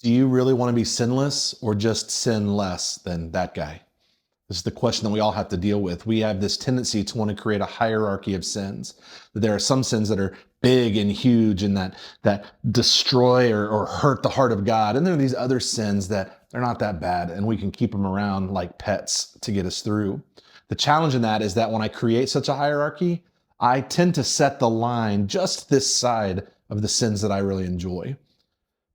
Do you really want to be sinless or just sin less than that guy? This is the question that we all have to deal with. We have this tendency to want to create a hierarchy of sins. There are some sins that are big and huge and that destroy or hurt the heart of God. And there are these other sins that they're not that bad and we can keep them around like pets to get us through. The challenge in that is that when I create such a hierarchy, I tend to set the line just this side of the sins that I really enjoy.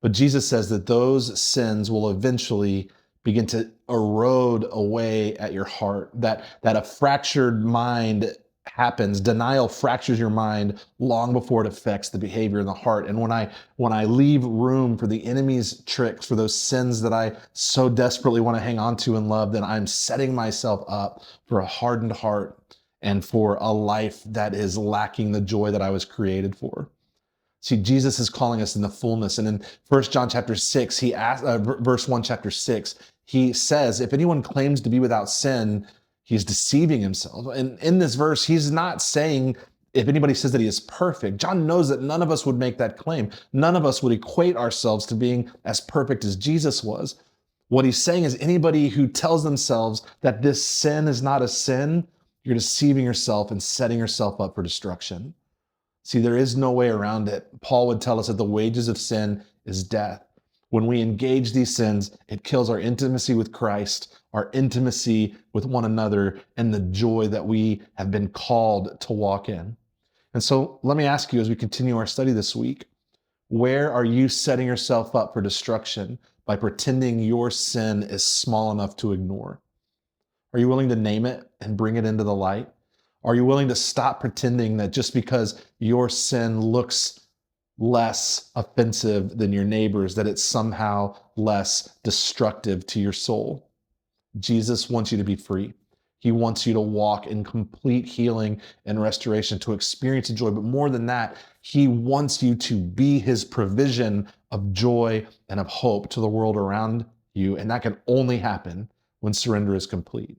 But Jesus says that those sins will eventually begin to erode away at your heart, that a fractured mind happens. Denial fractures your mind long before it affects the behavior in the heart. And when I leave room for the enemy's tricks, for those sins that I so desperately want to hang on to and love, then I'm setting myself up for a hardened heart and for a life that is lacking the joy that I was created for. See, Jesus is calling us in the fullness. And in 1 John chapter 6, he asks, verse 1, chapter 6, he says, if anyone claims to be without sin, he's deceiving himself. And in this verse, he's not saying if anybody says that he is perfect. John knows that none of us would make that claim. None of us would equate ourselves to being as perfect as Jesus was. What he's saying is anybody who tells themselves that this sin is not a sin, you're deceiving yourself and setting yourself up for destruction. See, there is no way around it. Paul would tell us that the wages of sin is death. When we engage these sins, it kills our intimacy with Christ, our intimacy with one another, and the joy that we have been called to walk in. And so let me ask you as we continue our study this week, where are you setting yourself up for destruction by pretending your sin is small enough to ignore? Are you willing to name it and bring it into the light? Are you willing to stop pretending that just because your sin looks less offensive than your neighbor's, that it's somehow less destructive to your soul? Jesus wants you to be free. He wants you to walk in complete healing and restoration, to experience joy. But more than that, he wants you to be his provision of joy and of hope to the world around you. And that can only happen when surrender is complete.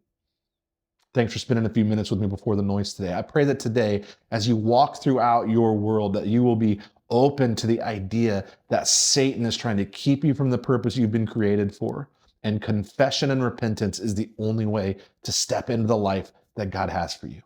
Thanks for spending a few minutes with me before the noise today. I pray that today, as you walk throughout your world, that you will be open to the idea that Satan is trying to keep you from the purpose you've been created for. And confession and repentance is the only way to step into the life that God has for you.